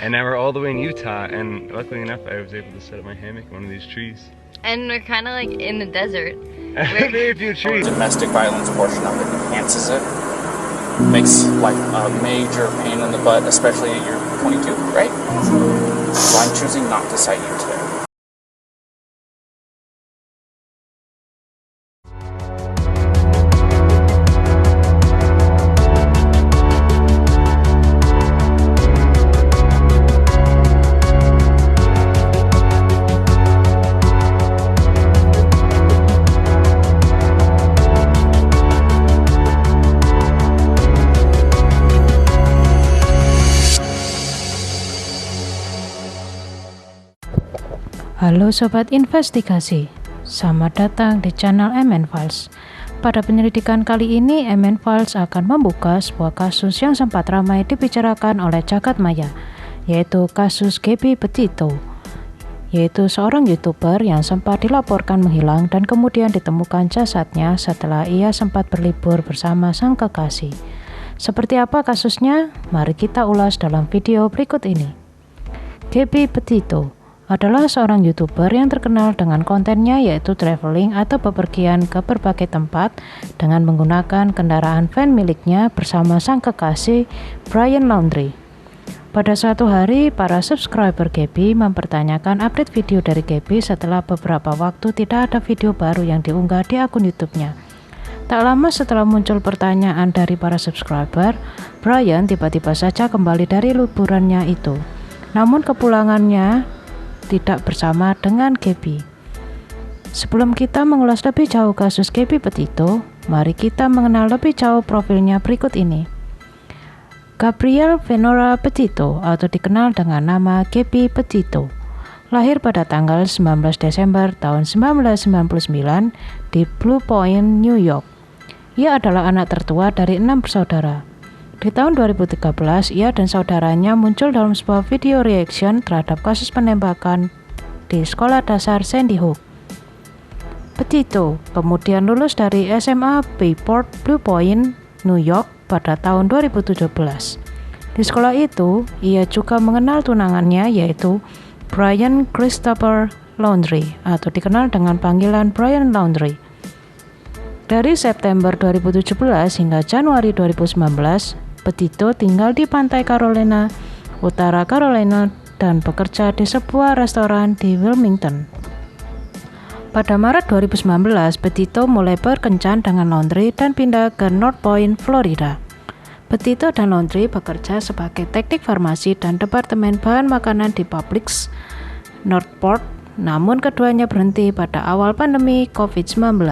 And now we're all the way in Utah, and luckily enough, I was able to set up my hammock in one of these trees. And we're kind of like in the desert. Very few trees. Domestic violence portion of it enhances it. Makes life a major pain in the butt, especially at you're 22, right? So I'm choosing not to cite you today. Halo Sobat Investigasi, selamat datang di channel MN Files. Pada penyelidikan kali ini, MN Files akan membuka sebuah kasus yang sempat ramai dibicarakan oleh jagat maya, yaitu kasus Gabby Petito, yaitu seorang YouTuber yang sempat dilaporkan menghilang dan kemudian ditemukan jasadnya setelah ia sempat berlibur bersama sang kekasih. Seperti apa kasusnya? Mari kita ulas dalam video berikut ini. Gabby Petito adalah seorang YouTuber yang terkenal dengan kontennya yaitu traveling atau bepergian ke berbagai tempat dengan menggunakan kendaraan van miliknya bersama sang kekasih Brian Laundrie. Pada suatu hari, para subscriber Gabby mempertanyakan update video dari Gabby setelah beberapa waktu tidak ada video baru yang diunggah di akun YouTube-nya. Tak lama setelah muncul pertanyaan dari para subscriber, Brian tiba-tiba saja kembali dari liburannya itu. Namun kepulangannya tidak bersama dengan Gabby. Sebelum kita mengulas lebih jauh kasus Gabby Petito, mari kita mengenal lebih jauh profilnya berikut ini. Gabrielle Venora Petito atau dikenal dengan nama Gabby Petito, lahir pada tanggal 19 Desember tahun 1999 di Blue Point, New York. Ia adalah anak tertua dari 6 bersaudara. Di tahun 2013, ia dan saudaranya muncul dalam sebuah video reaction terhadap kasus penembakan di sekolah dasar Sandy Hook. Petito kemudian lulus dari SMA Bayport Blue Point, New York pada tahun 2017. Di sekolah itu, ia juga mengenal tunangannya yaitu Brian Christopher Laundrie atau dikenal dengan panggilan Brian Laundrie. Dari September 2017 hingga Januari 2019, Petito tinggal di pantai Carolina, Utara Carolina, dan bekerja di sebuah restoran di Wilmington. Pada Maret 2019, Petito mulai berkencan dengan Laundrie dan pindah ke North Point, Florida. Petito dan Laundrie bekerja sebagai teknik farmasi dan departemen bahan makanan di Publix, Northport, namun keduanya berhenti pada awal pandemi COVID-19.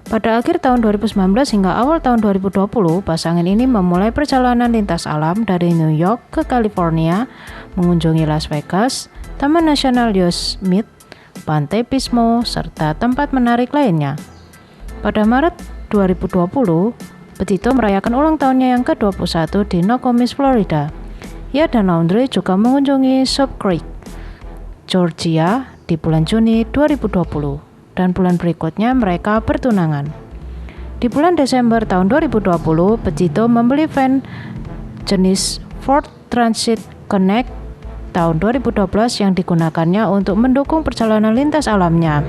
Pada akhir tahun 2019 hingga awal tahun 2020, pasangan ini memulai perjalanan lintas alam dari New York ke California, mengunjungi Las Vegas, Taman Nasional Yosemite, Pantai Pismo, serta tempat menarik lainnya. Pada Maret 2020, Petito merayakan ulang tahunnya yang ke-21 di Nokomis, Florida. Ia dan Laundrie juga mengunjungi Soap Creek, Georgia di bulan Juni 2020. Dan bulan berikutnya mereka bertunangan. Di bulan Desember tahun 2020, Petito membeli van jenis Ford Transit Connect tahun 2012 yang digunakannya untuk mendukung perjalanan lintas alamnya.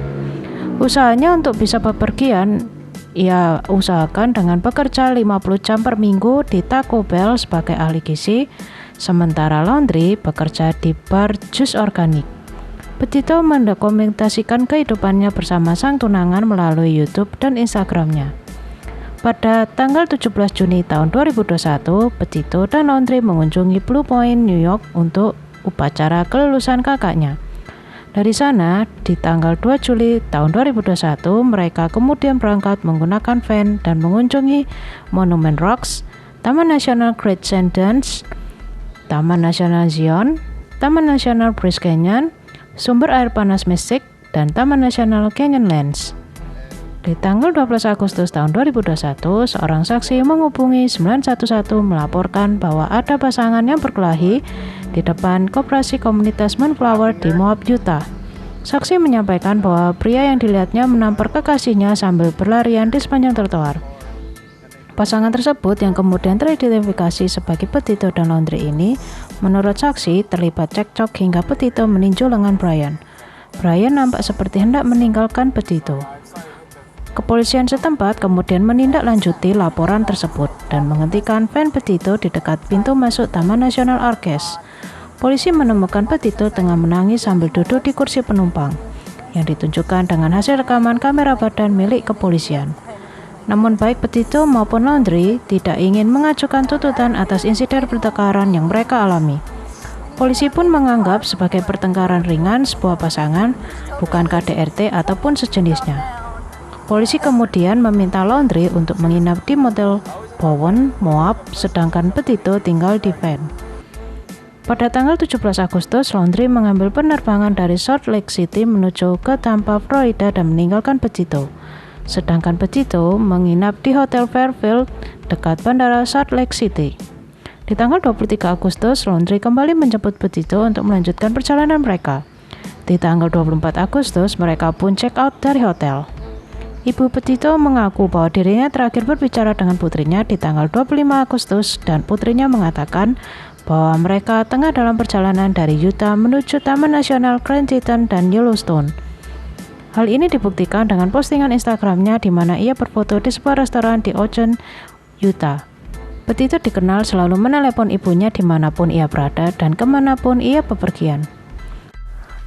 Usahanya untuk bisa bepergian, ia usahakan dengan bekerja 50 jam per minggu di Taco Bell sebagai ahli gizi, sementara Laundrie bekerja di bar jus organik. Petito mendokumentasikan kehidupannya bersama sang tunangan melalui YouTube dan Instagramnya. Pada tanggal 17 Juni tahun 2021, Petito dan Laundrie mengunjungi Blue Point, New York untuk upacara kelulusan kakaknya. Dari sana, di tanggal 2 Juli tahun 2021, mereka kemudian berangkat menggunakan van dan mengunjungi Monument Rocks, Taman Nasional Great Sundance, Taman Nasional Zion, Taman Nasional Bryce Canyon, Sumber Air Panas Mesik, dan Taman Nasional Canyonlands. Di tanggal 12 Agustus tahun 2021, seorang saksi menghubungi 911 melaporkan bahwa ada pasangan yang berkelahi di depan koperasi komunitas Moonflower di Moab, Utah. Saksi menyampaikan bahwa pria yang dilihatnya menampar kekasihnya sambil berlarian di sepanjang trotoar. Pasangan tersebut yang kemudian teridentifikasi sebagai Petito dan Laundrie ini Menurut saksi, terlibat cekcok hingga Petito meninju lengan Brian. Brian nampak seperti hendak meninggalkan Petito. Kepolisian setempat kemudian menindaklanjuti laporan tersebut dan menghentikan van Petito di dekat pintu masuk Taman Nasional Arches. Polisi menemukan Petito tengah menangis sambil duduk di kursi penumpang, yang ditunjukkan dengan hasil rekaman kamera badan milik kepolisian. Namun baik Petito maupun Laundrie tidak ingin mengajukan tuntutan atas insiden pertengkaran yang mereka alami. Polisi pun menganggap sebagai pertengkaran ringan sebuah pasangan, bukan KDRT ataupun sejenisnya. Polisi kemudian meminta Laundrie untuk menginap di motel Bowen, Moab, sedangkan Petito tinggal di van. Pada tanggal 17 Agustus, Laundrie mengambil penerbangan dari Salt Lake City menuju ke Tampa, Florida dan meninggalkan Petito. Sedangkan Petito menginap di Hotel Fairfield dekat Bandara Salt Lake City. Di tanggal 23 Agustus, Laundrie kembali menjemput Petito untuk melanjutkan perjalanan mereka. Di tanggal 24 Agustus, mereka pun check out dari hotel. Ibu Petito mengaku bahwa dirinya terakhir berbicara dengan putrinya di tanggal 25 Agustus dan putrinya mengatakan bahwa mereka tengah dalam perjalanan dari Utah menuju Taman Nasional Grand Teton dan Yellowstone. Hal ini dibuktikan dengan postingan Instagramnya di mana ia berfoto di sebuah restoran di Ogden, Utah. Petito dikenal selalu menelepon ibunya dimanapun ia berada dan kemanapun ia bepergian.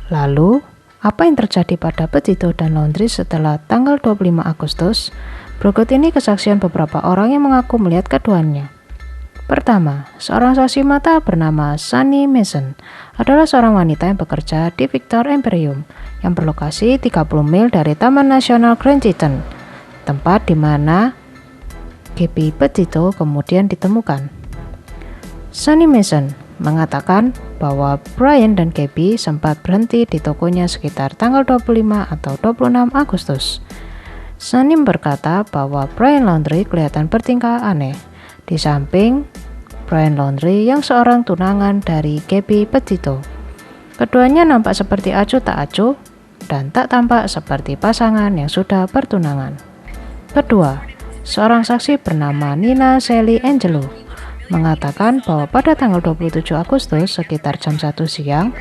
Lalu, apa yang terjadi pada Petito dan Laundrie setelah tanggal 25 Agustus? Berikut ini kesaksian beberapa orang yang mengaku melihat keduanya. Pertama, seorang saksi mata bernama Sunny Mason adalah seorang wanita yang bekerja di Victor Emporium yang berlokasi 30 mil dari Taman Nasional Grand Teton, tempat di mana Gabby Petito kemudian ditemukan. Sunny Mason mengatakan bahwa Brian dan Gabby sempat berhenti di tokonya sekitar tanggal 25 atau 26 Agustus. Sunny berkata bahwa Brian Laundrie kelihatan bertingkah aneh. Di samping Brian Laundrie yang seorang tunangan dari Gabby Petito. Keduanya nampak seperti acuh tak acuh dan tak tampak seperti pasangan yang sudah bertunangan. Kedua, seorang saksi bernama Nina Sally Angelo mengatakan bahwa pada tanggal 27 Agustus sekitar jam 1 siang,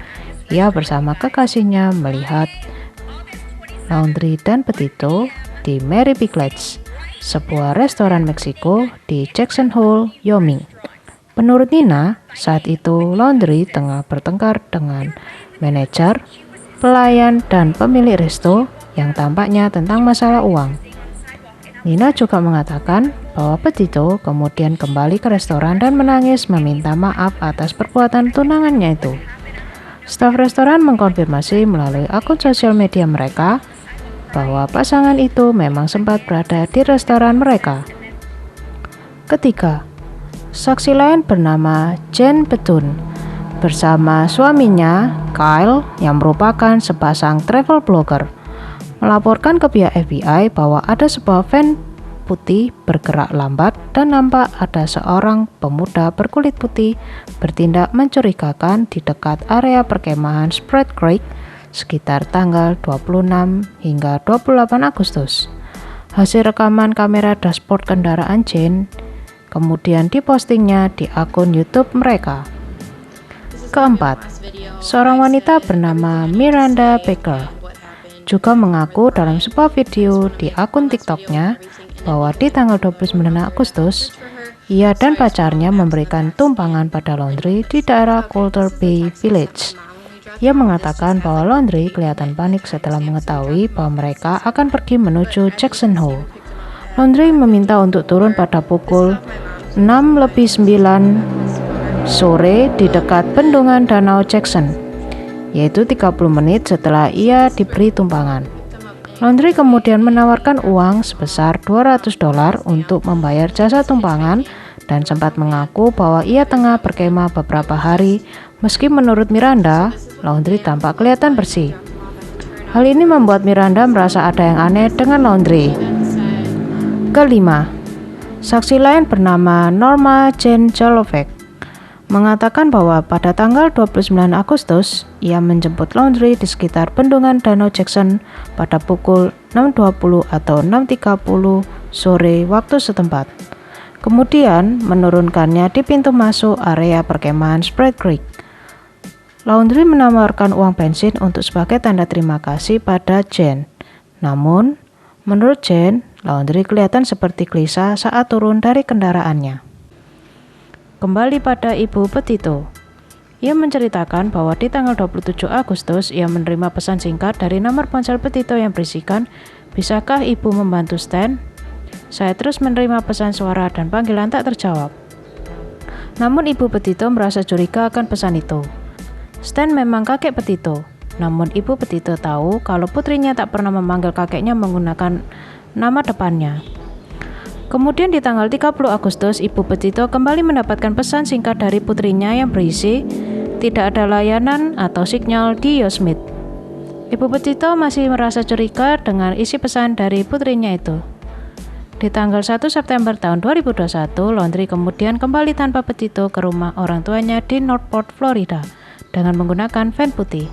ia bersama kekasihnya melihat Laundrie dan Petito di Mary Picklet's, sebuah restoran Meksiko di Jackson Hole, Wyoming. Menurut Nina, saat itu Laundrie tengah bertengkar dengan manajer, pelayan, dan pemilik resto yang tampaknya tentang masalah uang. Nina juga mengatakan bahwa Petito kemudian kembali ke restoran dan menangis meminta maaf atas perbuatan tunangannya itu. Staf restoran mengkonfirmasi melalui akun sosial media mereka bahwa pasangan itu memang sempat berada di restoran mereka. Ketiga, saksi lain bernama Jen Petun bersama suaminya Kyle yang merupakan sepasang travel blogger melaporkan ke pihak FBI bahwa ada sebuah van putih bergerak lambat dan nampak ada seorang pemuda berkulit putih bertindak mencurigakan di dekat area perkemahan Spread Creek sekitar tanggal 26 hingga 28 Agustus. Hasil rekaman kamera dashboard kendaraan Jane kemudian dipostingnya di akun YouTube mereka. Keempat, seorang wanita bernama Miranda Baker juga mengaku dalam sebuah video di akun TikToknya bahwa di tanggal 29 Agustus, ia dan pacarnya memberikan tumpangan pada Laundrie di daerah Coulter Bay Village. Ia mengatakan bahwa Laundrie kelihatan panik setelah mengetahui bahwa mereka akan pergi menuju Jackson Hole. Laundrie meminta untuk turun pada pukul 6:09 sore di dekat bendungan Danau Jackson, yaitu 30 menit setelah ia diberi tumpangan. Laundrie kemudian menawarkan uang sebesar $200 untuk membayar jasa tumpangan dan sempat mengaku bahwa ia tengah berkemah beberapa hari. Meski menurut Miranda, Laundrie tampak kelihatan bersih. Hal ini membuat Miranda merasa ada yang aneh dengan Laundrie. Kelima, saksi lain bernama Norma Jane Jolovec mengatakan bahwa pada tanggal 29 Agustus, ia menjemput Laundrie di sekitar bendungan Danau Jackson pada pukul 6.20 atau 6.30 sore waktu setempat. kemudian menurunkannya di pintu masuk area perkemahan Spread Creek. Laundrie menawarkan uang bensin untuk sebagai tanda terima kasih pada Jane. Namun, menurut Jane, Laundrie kelihatan seperti gelisah saat turun dari kendaraannya. Kembali pada Ibu Petito. Ia menceritakan bahwa di tanggal 27 Agustus ia menerima pesan singkat dari nomor ponsel Petito yang berisikan, "Bisakah ibu membantu Stan?" Saya terus menerima pesan suara dan panggilan tak terjawab. Namun Ibu Petito merasa curiga akan pesan itu. Stan memang kakek Petito, namun Ibu Petito tahu kalau putrinya tak pernah memanggil kakeknya menggunakan nama depannya. Kemudian di tanggal 30 Agustus, Ibu Petito kembali mendapatkan pesan singkat dari putrinya yang berisi, "Tidak ada layanan atau sinyal di Yosemite." Ibu Petito masih merasa curiga dengan isi pesan dari putrinya itu. Di tanggal 1 September tahun 2021, Laundrie kemudian kembali tanpa Petito ke rumah orang tuanya di Northport, Florida, dengan menggunakan van putih.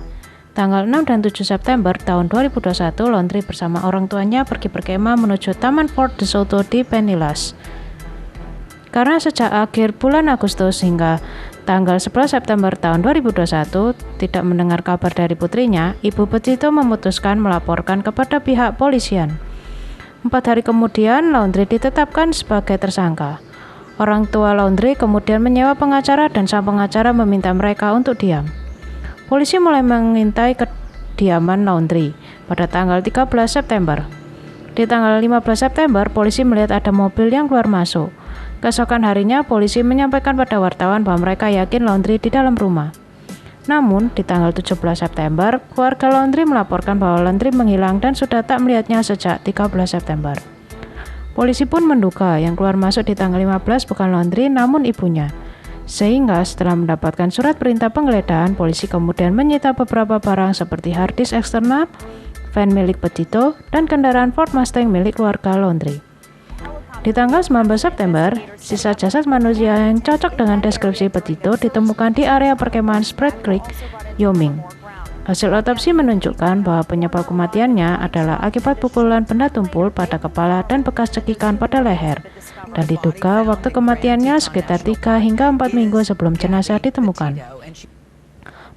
Tanggal 6 dan 7 September tahun 2021, Laundrie bersama orang tuanya pergi berkemah menuju Taman Fort DeSoto di Pinellas. Karena sejak akhir bulan Agustus hingga tanggal 11 September tahun 2021 tidak mendengar kabar dari putrinya, Ibu Petito memutuskan melaporkan kepada pihak polisian. 4 hari kemudian, Laundrie ditetapkan sebagai tersangka. Orang tua Laundrie kemudian menyewa pengacara dan sang pengacara meminta mereka untuk diam. Polisi mulai mengintai kediaman Laundrie pada tanggal 13 September. Di tanggal 15 September, polisi melihat ada mobil yang keluar masuk. Keesokan harinya, polisi menyampaikan pada wartawan bahwa mereka yakin Laundrie di dalam rumah. Namun, di tanggal 17 September, keluarga Laundrie melaporkan bahwa Laundrie menghilang dan sudah tak melihatnya sejak 13 September. Polisi pun menduga yang keluar masuk di tanggal 15 bukan Laundrie namun ibunya. Sehingga setelah mendapatkan surat perintah penggeledahan, polisi kemudian menyita beberapa barang seperti hard disk eksternal, van milik Petito, dan kendaraan Ford Mustang milik keluarga Laundrie. Di tanggal 19 September, sisa jasad manusia yang cocok dengan deskripsi Petito ditemukan di area perkemahan Spread Creek, Wyoming. Hasil otopsi menunjukkan bahwa penyebab kematiannya adalah akibat pukulan benda tumpul pada kepala dan bekas cekikan pada leher, dan diduga waktu kematiannya sekitar 3 hingga 4 minggu sebelum jenazah ditemukan.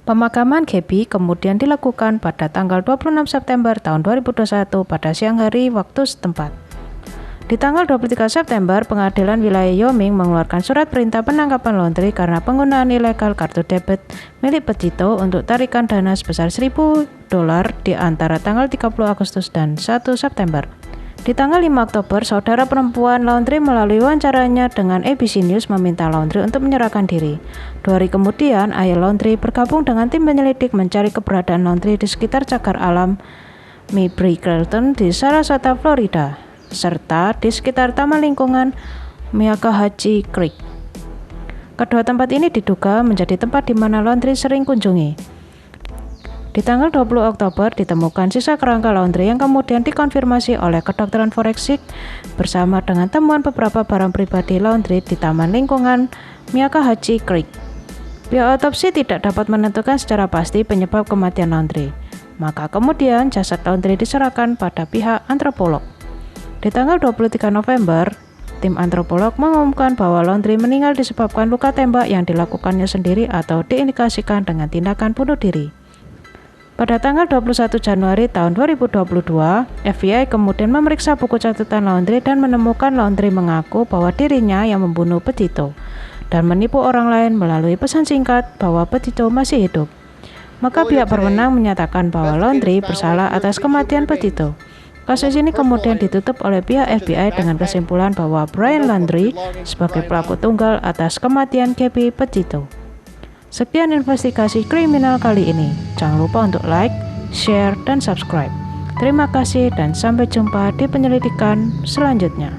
Pemakaman Gabby kemudian dilakukan pada tanggal 26 September tahun 2021 pada siang hari waktu setempat. Di tanggal 23 September, Pengadilan Wilayah Wyoming mengeluarkan surat perintah penangkapan Laundrie karena penggunaan ilegal kartu debit milik Petito untuk tarikan dana sebesar $1.000 di antara tanggal 30 Agustus dan 1 September. Di tanggal 5 Oktober, saudara perempuan Laundrie melalui wawancaranya dengan ABC News meminta Laundrie untuk menyerahkan diri. 2 hari kemudian, ayah Laundrie bergabung dengan tim penyelidik mencari keberadaan Laundrie di sekitar cagar alam Mabry Carlton di Sarasota, Florida, serta di sekitar taman lingkungan Myakkahatchee Creek. Kedua tempat ini diduga menjadi tempat di mana Laundrie sering kunjungi. Di tanggal 20 Oktober ditemukan sisa kerangka Laundrie yang kemudian dikonfirmasi oleh kedokteran forensik bersama dengan temuan beberapa barang pribadi Laundrie di taman lingkungan Myakkahatchee Creek. Pihak otopsi tidak dapat menentukan secara pasti penyebab kematian Laundrie. Maka kemudian jasad Laundrie diserahkan pada pihak antropolog. Di tanggal 23 November, tim antropolog mengumumkan bahwa Laundrie meninggal disebabkan luka tembak yang dilakukannya sendiri atau diindikasikan dengan tindakan bunuh diri. Pada tanggal 21 Januari tahun 2022, FBI kemudian memeriksa buku catatan Laundrie dan menemukan Laundrie mengaku bahwa dirinya yang membunuh Petito dan menipu orang lain melalui pesan singkat bahwa Petito masih hidup. Maka pihak berwenang menyatakan bahwa Laundrie bersalah atas kematian Petito. Kasus ini kemudian ditutup oleh pihak FBI dengan kesimpulan bahwa Brian Laundrie sebagai pelaku tunggal atas kematian Gabby Petito. Sekian investigasi kriminal kali ini. Jangan lupa untuk like, share, dan subscribe. Terima kasih dan sampai jumpa di penyelidikan selanjutnya.